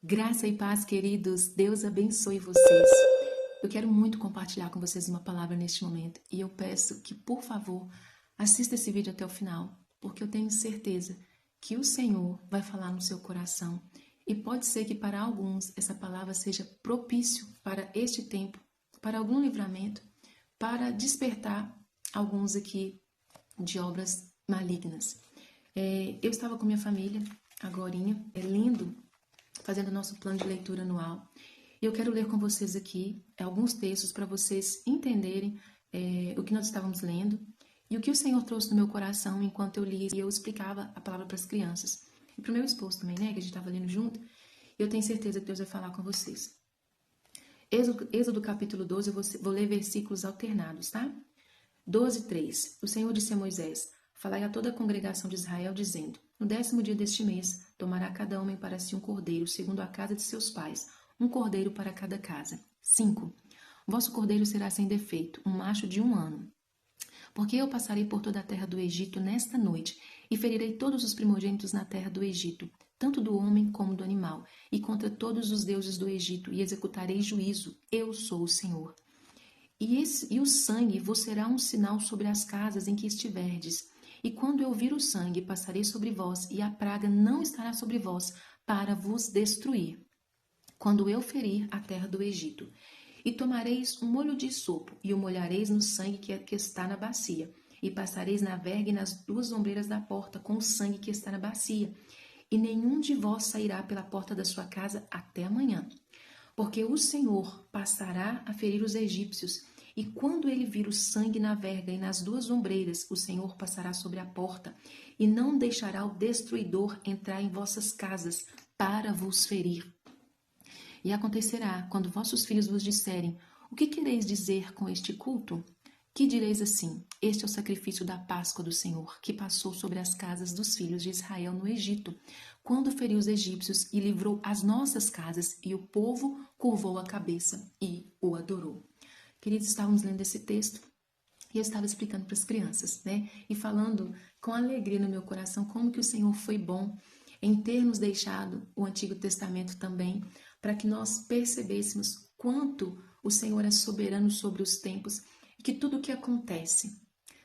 Graça e paz, queridos. Deus abençoe vocês. Eu quero muito compartilhar com vocês uma palavra neste momento e eu peço que, por favor, assista esse vídeo até o final, porque eu tenho certeza que o Senhor vai falar no seu coração e pode ser que para alguns essa palavra seja propício para este tempo, para algum livramento, para despertar alguns aqui de obras malignas. Eu estava com minha família agorinha, lendo, fazendo o nosso plano de leitura anual. E eu quero ler com vocês aqui alguns textos para vocês entenderem o que nós estávamos lendo e o que o Senhor trouxe no meu coração enquanto eu lia e eu explicava a palavra para as crianças. E para o meu esposo também, né, que a gente estava lendo junto. Eu tenho certeza que Deus vai falar com vocês. Êxodo capítulo 12, eu vou ler versículos alternados, tá? 12:3. O Senhor disse a Moisés: falai a toda a congregação de Israel, dizendo: no 10º dia deste mês, tomará cada homem para si um cordeiro, segundo a casa de seus pais, um cordeiro para cada casa. 5. Vosso cordeiro será sem defeito, um macho de 1 ano. Porque eu passarei por toda a terra do Egito nesta noite, e ferirei todos os primogênitos na terra do Egito, tanto do homem como do animal, e contra todos os deuses do Egito, e executarei juízo. Eu sou o Senhor. E o sangue vos será um sinal sobre as casas em que estiverdes. E quando eu vir o sangue, passarei sobre vós, e a praga não estará sobre vós, para vos destruir. Quando eu ferir a terra do Egito. E tomareis um molho de sopo, e o molhareis no sangue que está na bacia. E passareis na verga e nas 2 ombreiras da porta, com o sangue que está na bacia. E nenhum de vós sairá pela porta da sua casa até amanhã. Porque o Senhor passará a ferir os egípcios, e quando ele vir o sangue na verga e nas 2 ombreiras, o Senhor passará sobre a porta, e não deixará o destruidor entrar em vossas casas para vos ferir. E acontecerá, quando vossos filhos vos disserem: o que quereis dizer com este culto? Que direis assim: este é o sacrifício da Páscoa do Senhor, que passou sobre as casas dos filhos de Israel no Egito, quando feriu os egípcios e livrou as nossas casas, e o povo curvou a cabeça e o adorou. Queridos, estávamos lendo esse texto e eu estava explicando para as crianças, né? E falando com alegria no meu coração como que o Senhor foi bom em ter nos deixado o Antigo Testamento também, para que nós percebêssemos quanto o Senhor é soberano sobre os tempos e que tudo o que acontece,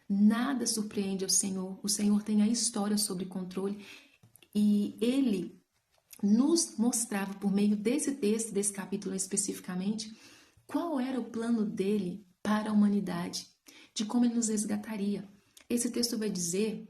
nada surpreende ao Senhor. O Senhor tem a história sob controle e Ele nos mostrava por meio desse texto, desse capítulo especificamente, qual era o plano dele para a humanidade, de como ele nos resgataria. Esse texto vai dizer,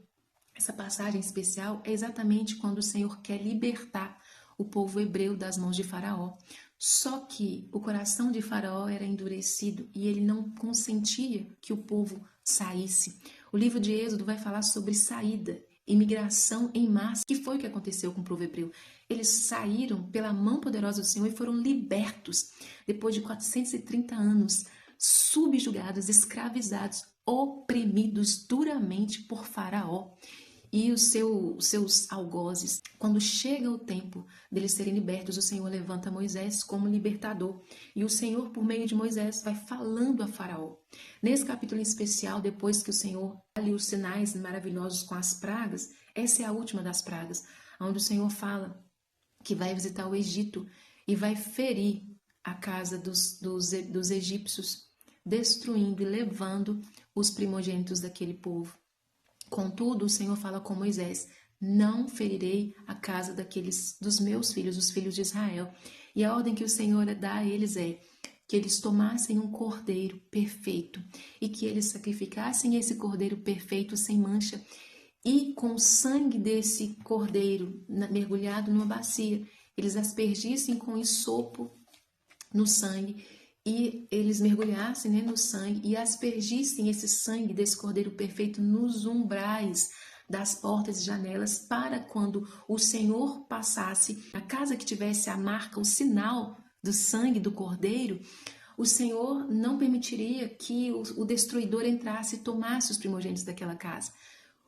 essa passagem especial é exatamente quando o Senhor quer libertar o povo hebreu das mãos de Faraó. Só que o coração de Faraó era endurecido e ele não consentia que o povo saísse. O livro de Êxodo vai falar sobre saída, imigração em massa, que foi o que aconteceu com o povo hebreu. Eles saíram pela mão poderosa do Senhor e foram libertos depois de 430 anos, subjugados, escravizados, oprimidos duramente por Faraó e os seus algozes. Quando chega o tempo deles serem libertos, o Senhor levanta Moisés como libertador. E o Senhor, por meio de Moisés, vai falando a Faraó. Nesse capítulo em especial, depois que o Senhor dá-lhe os sinais maravilhosos com as pragas, essa é a última das pragas, onde o Senhor fala que vai visitar o Egito e vai ferir a casa dos egípcios, destruindo e levando os primogênitos daquele povo. Contudo, o Senhor fala com Moisés: não ferirei a casa dos meus filhos, os filhos de Israel. E a ordem que o Senhor dá a eles é que eles tomassem um cordeiro perfeito e que eles sacrificassem esse cordeiro perfeito sem mancha e com o sangue desse cordeiro mergulhado numa bacia, eles aspergissem com isopo no sangue e eles mergulhassem, né, no sangue e aspergissem esse sangue desse cordeiro perfeito nos umbrais das portas e janelas, para quando o Senhor passasse, a casa que tivesse a marca, o sinal do sangue do cordeiro, o Senhor não permitiria que o destruidor entrasse e tomasse os primogênitos daquela casa.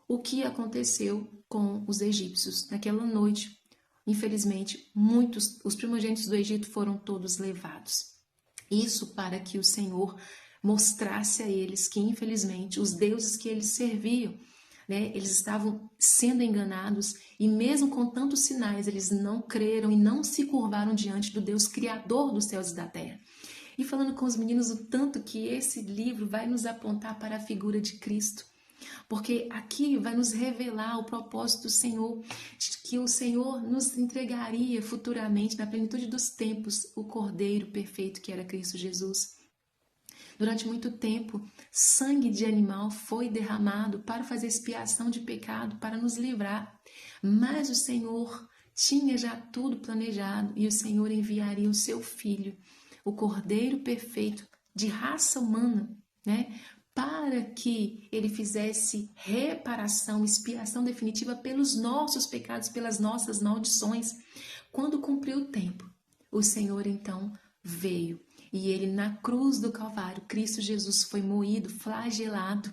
O que aconteceu com os egípcios naquela noite? Infelizmente, os primogênitos do Egito foram todos levados. Isso para que o Senhor mostrasse a eles que, infelizmente, os deuses que eles serviam né? Eles estavam sendo enganados e mesmo com tantos sinais, eles não creram e não se curvaram diante do Deus Criador dos céus e da terra. E falando com os meninos o tanto que esse livro vai nos apontar para a figura de Cristo. Porque aqui vai nos revelar o propósito do Senhor, de que o Senhor nos entregaria futuramente, na plenitude dos tempos, o Cordeiro perfeito que era Cristo Jesus. Durante muito tempo, sangue de animal foi derramado para fazer expiação de pecado, para nos livrar. Mas o Senhor tinha já tudo planejado e o Senhor enviaria o seu Filho, o Cordeiro perfeito de raça humana, né? Para que ele fizesse reparação, expiação definitiva pelos nossos pecados, pelas nossas maldições. Quando cumpriu o tempo, o Senhor então veio. E ele na cruz do Calvário, Cristo Jesus foi moído, flagelado.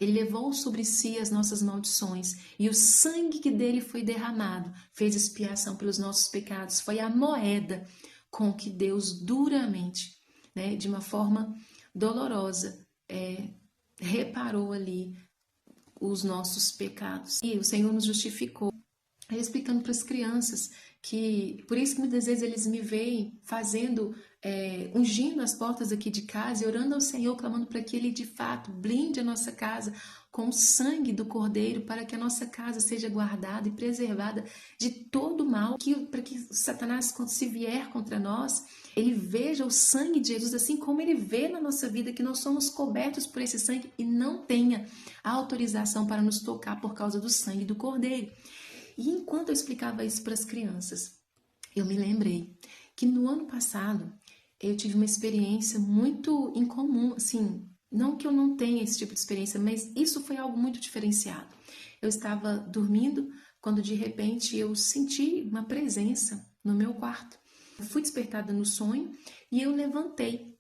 Ele levou sobre si as nossas maldições e o sangue que dele foi derramado fez expiação pelos nossos pecados. Foi a moeda com que Deus duramente, né, de uma forma dolorosa, reparou ali os nossos pecados. E o Senhor nos justificou. Ele explicando para as crianças que, por isso que muitas vezes eles me veem fazendo, ungindo as portas aqui de casa e orando ao Senhor, clamando para que Ele de fato blinde a nossa casa com o sangue do Cordeiro, para que a nossa casa seja guardada e preservada de todo mal, para que Satanás, quando se vier contra nós, ele veja o sangue de Jesus, assim como ele vê na nossa vida que nós somos cobertos por esse sangue e não tenha a autorização para nos tocar por causa do sangue do Cordeiro. E enquanto eu explicava isso para as crianças, eu me lembrei que no ano passado eu tive uma experiência muito incomum, assim, não que eu não tenha esse tipo de experiência, mas isso foi algo muito diferenciado. Eu estava dormindo quando de repente eu senti uma presença no meu quarto. Eu fui despertada no sonho e eu levantei.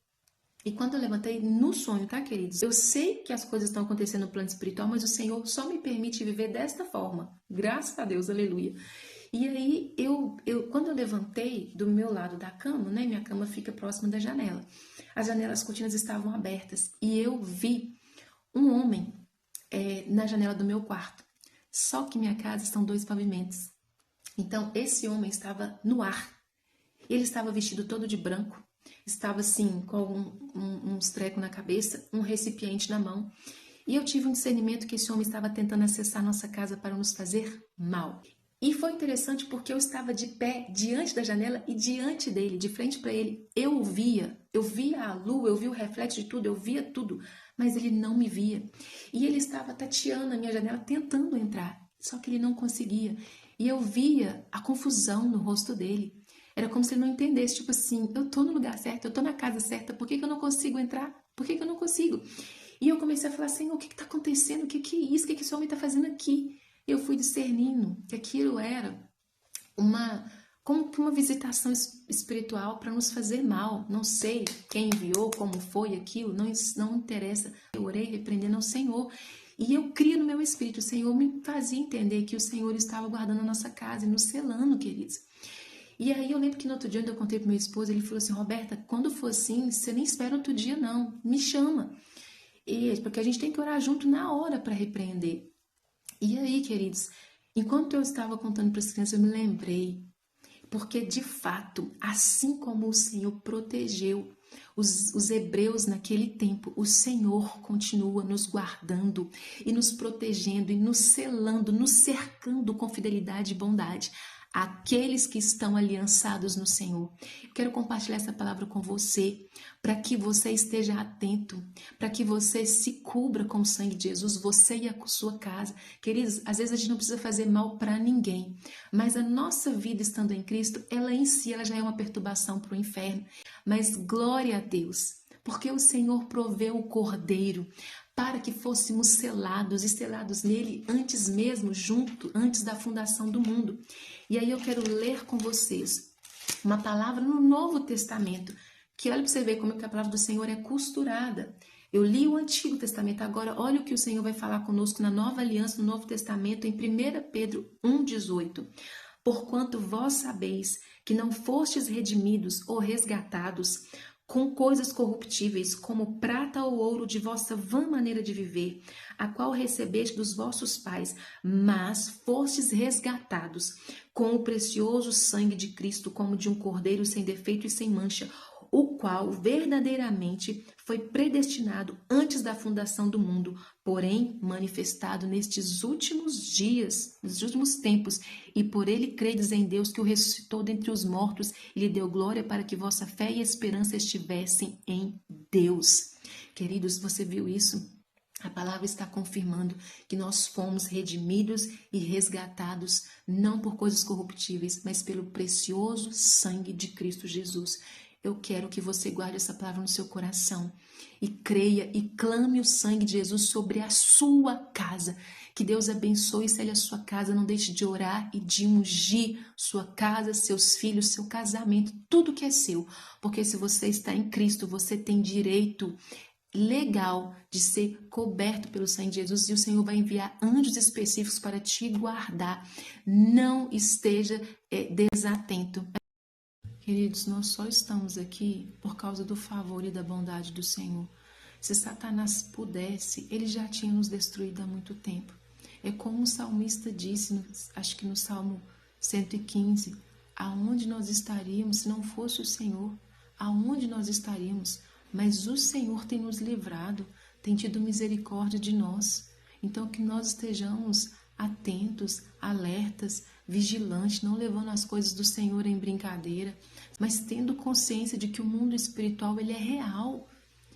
E quando eu levantei no sonho, tá, queridos? Eu sei que as coisas estão acontecendo no plano espiritual, mas o Senhor só me permite viver desta forma. Graças a Deus, aleluia. E aí, quando eu levantei do meu lado da cama, né? Minha cama fica próxima da janela. As cortinas estavam abertas e eu vi um homem na janela do meu quarto. Só que minha casa são 2 pavimentos. Então, esse homem estava no ar. Ele estava vestido todo de branco. Estava assim, com uns trecos na cabeça, um recipiente na mão. E eu tive um discernimento que esse homem estava tentando acessar nossa casa para nos fazer mal. E foi interessante porque eu estava de pé diante da janela e diante dele, de frente para ele. Eu via a lua, eu via o reflexo de tudo, eu via tudo, mas ele não me via. E ele estava tateando a minha janela, tentando entrar, só que ele não conseguia. E eu via a confusão no rosto dele. Era como se ele não entendesse, tipo assim, eu tô no lugar certo, eu tô na casa certa, por que eu não consigo entrar? Por que eu não consigo? E eu comecei a falar, Senhor, o que tá acontecendo? O que é isso? O que esse homem tá fazendo aqui? E eu fui discernindo que aquilo era como que uma visitação espiritual para nos fazer mal. Não sei quem enviou, como foi aquilo, não interessa. Eu orei repreendendo ao Senhor. E eu cria no meu espírito, o Senhor me fazia entender que o Senhor estava guardando a nossa casa e nos selando, queridos. E aí eu lembro que no outro dia, quando eu contei pro meu esposo, ele falou assim, Roberta, quando for assim, você nem espera outro dia não, me chama. Porque a gente tem que orar junto na hora para repreender. E aí, queridos, enquanto eu estava contando para as crianças, eu me lembrei, porque de fato, assim como o Senhor protegeu os hebreus naquele tempo, o Senhor continua nos guardando e nos protegendo e nos selando, nos cercando com fidelidade e bondade. Aqueles que estão aliançados no Senhor. Eu quero compartilhar essa palavra com você, para que você esteja atento, para que você se cubra com o sangue de Jesus, você e a sua casa. Queridos, às vezes a gente não precisa fazer mal para ninguém, mas a nossa vida estando em Cristo, ela em si ela já é uma perturbação para o inferno. Mas glória a Deus, porque o Senhor proveu o Cordeiro, para que fôssemos selados e selados nele antes mesmo, antes da fundação do mundo. E aí eu quero ler com vocês uma palavra no Novo Testamento, que olha para você ver como que a palavra do Senhor é costurada. Eu li o Antigo Testamento, agora olha o que o Senhor vai falar conosco na Nova Aliança, no Novo Testamento, em 1 Pedro 1,18. Porquanto vós sabeis que não fostes redimidos ou resgatados com coisas corruptíveis, como prata ou ouro de vossa vã maneira de viver, a qual recebeste dos vossos pais, mas fostes resgatados com o precioso sangue de Cristo, como de um cordeiro sem defeito e sem mancha, o qual verdadeiramente foi predestinado antes da fundação do mundo, porém manifestado nestes últimos dias, nos últimos tempos, e por ele credes em Deus, que o ressuscitou dentre os mortos e lhe deu glória, para que vossa fé e esperança estivessem em Deus. Queridos, você viu isso? A palavra está confirmando que nós fomos redimidos e resgatados não por coisas corruptíveis, mas pelo precioso sangue de Cristo Jesus. Eu quero que você guarde essa palavra no seu coração e creia e clame o sangue de Jesus sobre a sua casa. Que Deus abençoe e cele a sua casa. Não deixe de orar e de ungir sua casa, seus filhos, seu casamento, tudo que é seu. Porque se você está em Cristo, você tem direito legal de ser coberto pelo sangue de Jesus, e o Senhor vai enviar anjos específicos para te guardar. Não esteja desatento. Queridos, nós só estamos aqui por causa do favor e da bondade do Senhor. Se Satanás pudesse, ele já tinha nos destruído há muito tempo. É como o salmista disse, acho que no Salmo 115, aonde nós estaríamos se não fosse o Senhor? Aonde nós estaríamos? Mas o Senhor tem nos livrado, tem tido misericórdia de nós. Então, que nós estejamos atentos, alertas, vigilantes, não levando as coisas do Senhor em brincadeira, mas tendo consciência de que o mundo espiritual ele é real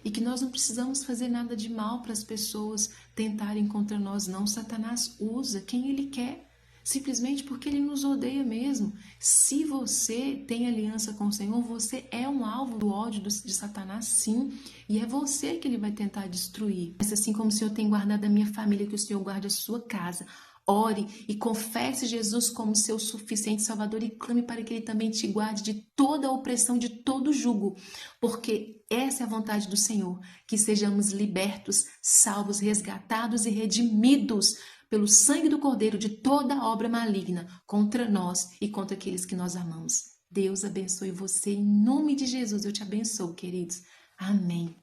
e que nós não precisamos fazer nada de mal para as pessoas tentarem contra nós, não. Satanás usa quem ele quer, simplesmente porque ele nos odeia mesmo. Se você tem aliança com o Senhor, você é um alvo do ódio de Satanás, sim, e é você que ele vai tentar destruir. Mas assim como o Senhor tem guardado a minha família, que o Senhor guarde a sua casa. Ore e confesse Jesus como seu suficiente Salvador e clame para que Ele também te guarde de toda a opressão, de todo jugo, porque essa é a vontade do Senhor, que sejamos libertos, salvos, resgatados e redimidos pelo sangue do Cordeiro de toda obra maligna contra nós e contra aqueles que nós amamos. Deus abençoe você, em nome de Jesus eu te abençoo, queridos. Amém.